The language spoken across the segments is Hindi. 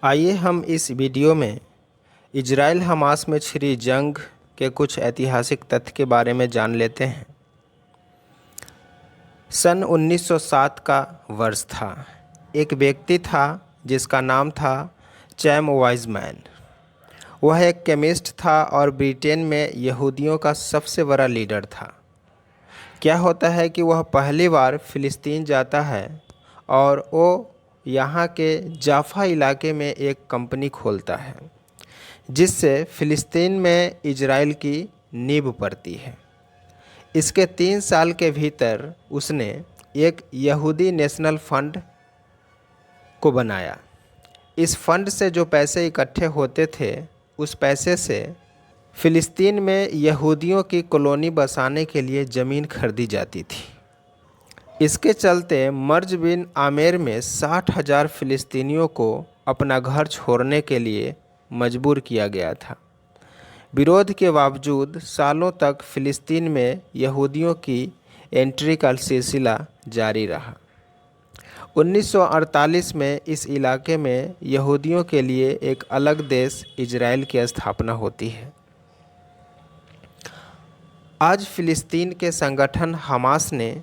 आइए हम इस वीडियो में इजराइल हमास में छिड़ी जंग के कुछ ऐतिहासिक तथ्य के बारे में जान लेते हैं। सन 1907 का वर्ष था। एक व्यक्ति था जिसका नाम था चैम वाइजमैन। वह एक केमिस्ट था और ब्रिटेन में यहूदियों का सबसे बड़ा लीडर था। क्या होता है कि वह पहली बार फ़िलिस्तीन जाता है और वो यहाँ के जाफा इलाके में एक कंपनी खोलता है जिससे फ़िलिस्तीन में इजराइल की नींव पड़ती है। इसके 3 साल के भीतर उसने एक यहूदी नेशनल फंड को बनाया। इस फंड से जो पैसे इकट्ठे होते थे उस पैसे से फ़िलिस्तीन में यहूदियों की कॉलोनी बसाने के लिए ज़मीन खरीदी जाती थी। इसके चलते मर्ज बिन आमेर में 60,000 फ़िलिस्तीनियों को अपना घर छोड़ने के लिए मजबूर किया गया था। विरोध के बावजूद सालों तक फ़िलिस्तीन में यहूदियों की एंट्री का सिलसिला जारी रहा। 1948 में इस इलाके में यहूदियों के लिए एक अलग देश इजराइल की स्थापना होती है। आज फ़िलिस्तीन के संगठन हमास ने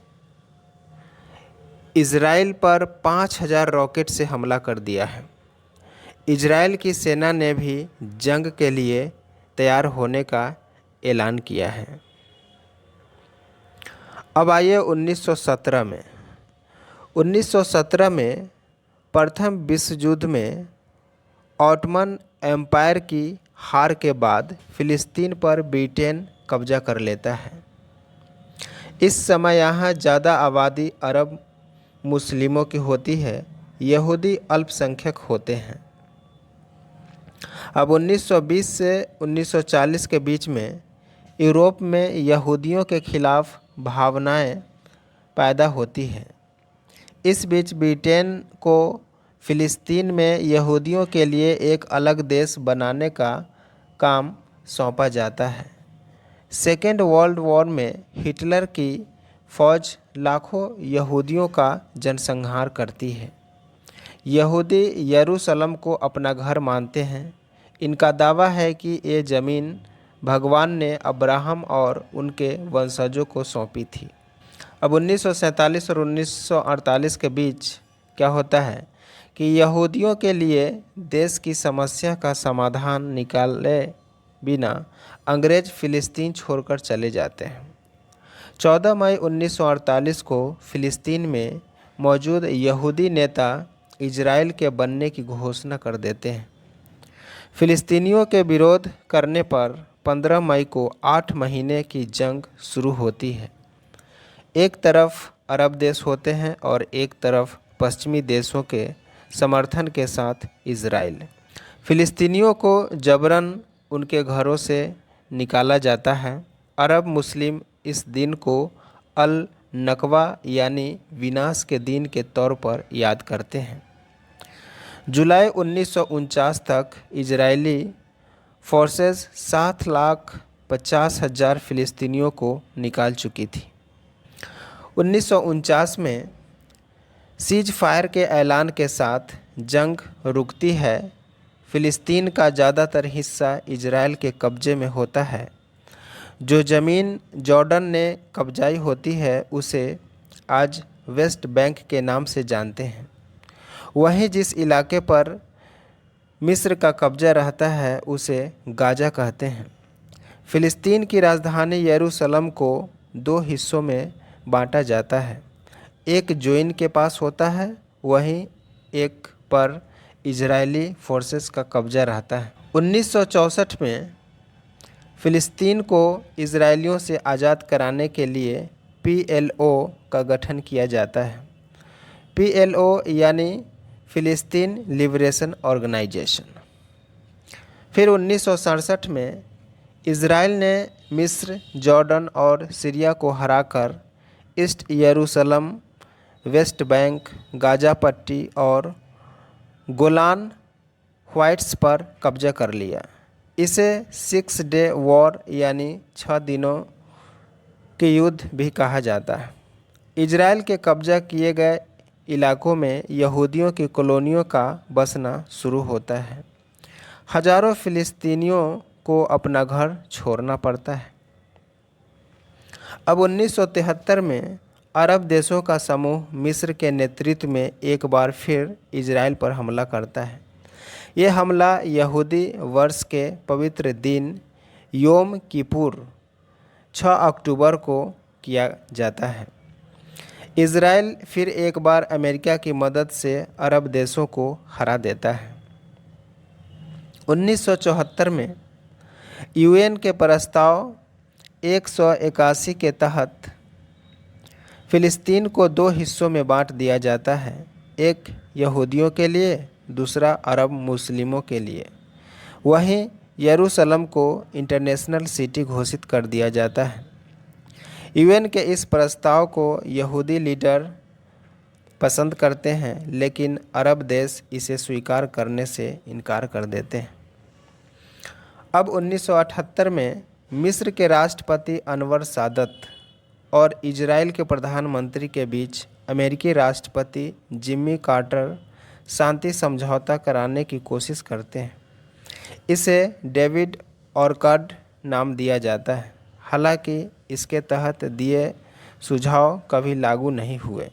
इजराइल पर 5,000 रॉकेट से हमला कर दिया है। इजराइल की सेना ने भी जंग के लिए तैयार होने का ऐलान किया है। अब आइए 1917 में प्रथम विश्व युद्ध में ऑटोमन एम्पायर की हार के बाद फ़िलिस्तीन पर ब्रिटेन कब्जा कर लेता है। इस समय यहाँ ज़्यादा आबादी अरब मुस्लिमों की होती है, यहूदी अल्पसंख्यक होते हैं। अब 1920 से 1940 के बीच में यूरोप में यहूदियों के खिलाफ भावनाएं पैदा होती हैं। इस बीच ब्रिटेन को फ़िलिस्तीन में यहूदियों के लिए एक अलग देश बनाने का काम सौंपा जाता है। सेकेंड वर्ल्ड वॉर में हिटलर की फ़ौज लाखों यहूदियों का जनसंहार करती है। यहूदी यरूशलेम को अपना घर मानते हैं। इनका दावा है कि ये ज़मीन भगवान ने अब्राहम और उनके वंशजों को सौंपी थी। अब 1947 और 1948 के बीच क्या होता है कि यहूदियों के लिए देश की समस्या का समाधान निकाले बिना अंग्रेज़ फ़िलिस्तीन छोड़कर चले जाते हैं। 14 मई 1948 को फ़िलिस्तीन में मौजूद यहूदी नेता इजराइल के बनने की घोषणा कर देते हैं। फ़िलिस्तीनियों के विरोध करने पर 15 मई को 8 महीने की जंग शुरू होती है। एक तरफ अरब देश होते हैं और एक तरफ पश्चिमी देशों के समर्थन के साथ इजराइल। फ़िलिस्तीनियों को जबरन उनके घरों से निकाला जाता है। अरब मुस्लिम इस दिन को अल नकवा यानी विनाश के दिन के तौर पर याद करते हैं। जुलाई 1949 तक इजरायली फोर्सेस 7,50,000 फ़िलिस्तीनियों को निकाल चुकी थी। 1949 में सीज फायर के ऐलान के साथ जंग रुकती है। फ़िलिस्तीन का ज़्यादातर हिस्सा इजराइल के कब्ज़े में होता है। जो ज़मीन जॉर्डन ने कब्जाई होती है उसे आज वेस्ट बैंक के नाम से जानते हैं। वहीं जिस इलाके पर मिस्र का कब्जा रहता है उसे गाज़ा कहते हैं। फ़िलिस्तीन की राजधानी यरूशलेम को 2 हिस्सों में बांटा जाता है। एक जोइन के पास होता है, वहीं एक पर इजरायली फोर्सेस का कब्जा रहता है। 1964 में फ़िलिस्तीन को इजरायलियों से आज़ाद कराने के लिए PLO का गठन किया जाता है। PLO यानी फ़िलिस्तीन लिबरेशन ऑर्गेनाइजेशन। फिर 1967 में इजराइल ने मिस्र, जॉर्डन और सीरिया को हराकर ईस्ट यरूशलेम, वेस्ट बैंक, गाज़ा पट्टी और गोलान हाइट्स पर कब्जा कर लिया। इसे 6 डे वॉर यानी 6 दिनों के युद्ध भी कहा जाता है। इजराइल के कब्जा किए गए इलाकों में यहूदियों की कॉलोनियों का बसना शुरू होता है। हजारों फिलिस्तीनियों को अपना घर छोड़ना पड़ता है। अब 1973 में अरब देशों का समूह मिस्र के नेतृत्व में एक बार फिर इजराइल पर हमला करता है। ये हमला यहूदी वर्ष के पवित्र दिन योम किपुर 6 अक्टूबर को किया जाता है। इजराइल फिर एक बार अमेरिका की मदद से अरब देशों को हरा देता है। 1974 में यूएन के प्रस्ताव 181 के तहत फिलिस्तीन को 2 हिस्सों में बांट दिया जाता है, एक यहूदियों के लिए, दूसरा अरब मुस्लिमों के लिए। वहीं यरूशलेम को इंटरनेशनल सिटी घोषित कर दिया जाता है। यूएन के इस प्रस्ताव को यहूदी लीडर पसंद करते हैं, लेकिन अरब देश इसे स्वीकार करने से इनकार कर देते हैं। अब 1978 में मिस्र के राष्ट्रपति अनवर सादत और इजराइल के प्रधानमंत्री के बीच अमेरिकी राष्ट्रपति जिम्मी कार्टर शांति समझौता कराने की कोशिश करते हैं। इसे डेविड ऑर्कर्ड नाम दिया जाता है। हालांकि इसके तहत दिए सुझाव कभी लागू नहीं हुए।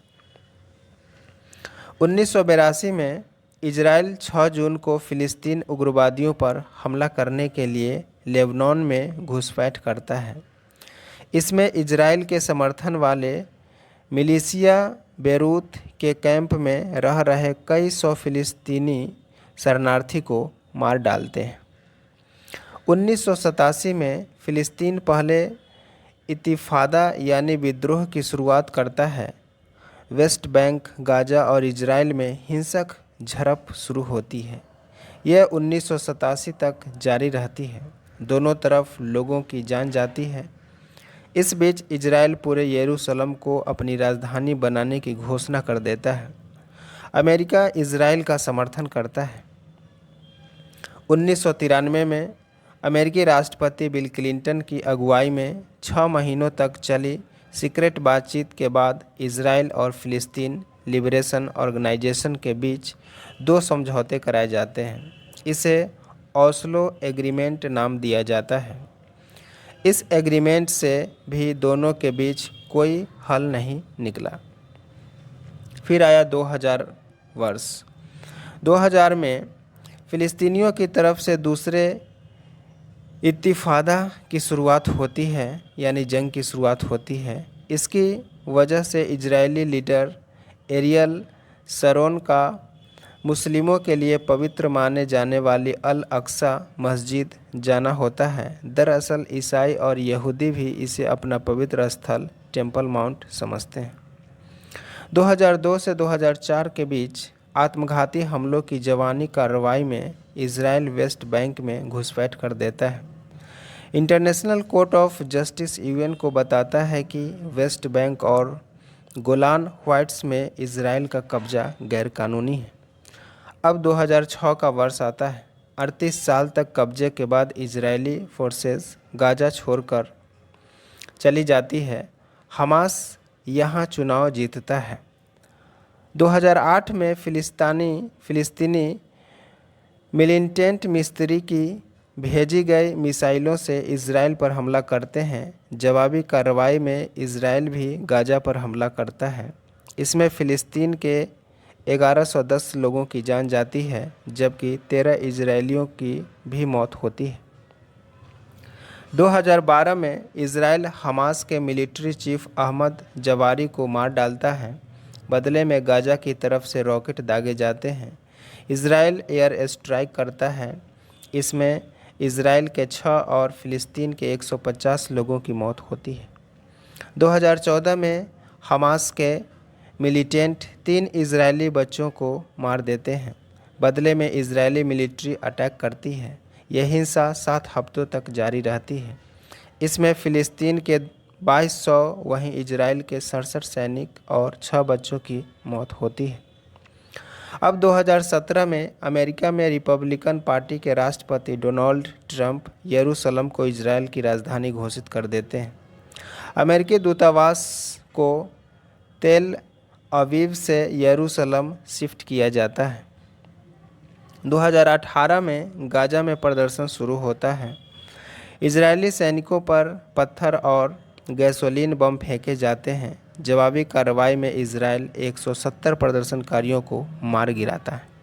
1982 में इजराइल 6 जून को फिलिस्तीन उग्रवादियों पर हमला करने के लिए लेबनान में घुसपैठ करता है। इसमें इजराइल के समर्थन वाले मिलिशिया बेरूत के कैंप में रह रहे कई सौ फिलिस्तीनी शरणार्थी को मार डालते हैं। 1987 में फिलिस्तीन पहले इतिफादा यानी विद्रोह की शुरुआत करता है। वेस्ट बैंक, गाजा और इजराइल में हिंसक झड़प शुरू होती है। यह 1987 तक जारी रहती है। दोनों तरफ लोगों की जान जाती है। इस बीच इजराइल पूरे यरूशलेम को अपनी राजधानी बनाने की घोषणा कर देता है। अमेरिका इजराइल का समर्थन करता है। 1993 में अमेरिकी राष्ट्रपति बिल क्लिंटन की अगुवाई में 6 महीनों तक चली सीक्रेट बातचीत के बाद इजराइल और फिलिस्तीन लिबरेशन ऑर्गेनाइजेशन के बीच 2 समझौते कराए जाते हैं। इसे ओस्लो एग्रीमेंट नाम दिया जाता है। इस एग्रीमेंट से भी दोनों के बीच कोई हल नहीं निकला। फिर आया 2000 वर्ष। 2000 में फिलिस्तीनियों की तरफ से दूसरे इत्तिफादा की शुरुआत होती है, यानी जंग की शुरुआत होती है। इसकी वजह से इजरायली लीडर एरियल शरोन का मुस्लिमों के लिए पवित्र माने जाने वाली अल अक्सा मस्जिद जाना होता है। दरअसल ईसाई और यहूदी भी इसे अपना पवित्र स्थल टेम्पल माउंट समझते हैं। 2002 से 2004 के बीच आत्मघाती हमलों की जवानी कार्रवाई में इजराइल वेस्ट बैंक में घुसपैठ कर देता है। International court of justice UN को बताता है कि वेस्ट बैंक और गोलान हाइट्स में इजराइल का कब्जा गैरकानूनी है। अब 2006 का वर्ष आता है। 38 साल तक कब्जे के बाद इजरायली फोर्सेस गाजा छोड़कर चली जाती है। हमास यहाँ चुनाव जीतता है। 2008 में फिलिस्तीनी मिलिटेंट मिस्त्री की भेजी गई मिसाइलों से इजराइल पर हमला करते हैं। जवाबी कार्रवाई में इजराइल भी गाजा पर हमला करता है। इसमें फिलिस्तीन के 1110 लोगों की जान जाती है, जबकि 13 इजरायलियों की भी मौत होती है। 2012 में इजराइल हमास के मिलिट्री चीफ अहमद जवारी को मार डालता है। बदले में गाजा की तरफ से रॉकेट दागे जाते हैं। इजराइल एयर स्ट्राइक करता है। इसमें इजराइल के 6 और फिलिस्तीन के 150 लोगों की मौत होती है। 2014 में हमास के मिलिटेंट 3 इजरायली बच्चों को मार देते हैं। बदले में इजरायली मिलिट्री अटैक करती है। यह हिंसा 7 हफ्तों तक जारी रहती है। इसमें फिलिस्तीन के 2200 वहीं इजराइल के 67 सैनिक और 6 बच्चों की मौत होती है। अब 2017 में अमेरिका में रिपब्लिकन पार्टी के राष्ट्रपति डोनाल्ड ट्रंप यरूशलेम को इजराइल की राजधानी घोषित कर देते हैं। अमेरिकी दूतावास को तेल अवीव से यरूशलेम शिफ्ट किया जाता है। 2018 में गाजा में प्रदर्शन शुरू होता है। इजरायली सैनिकों पर पत्थर और गैसोलीन बम फेंके जाते हैं। जवाबी कार्रवाई में इजरायल 170 प्रदर्शनकारियों को मार गिराता है।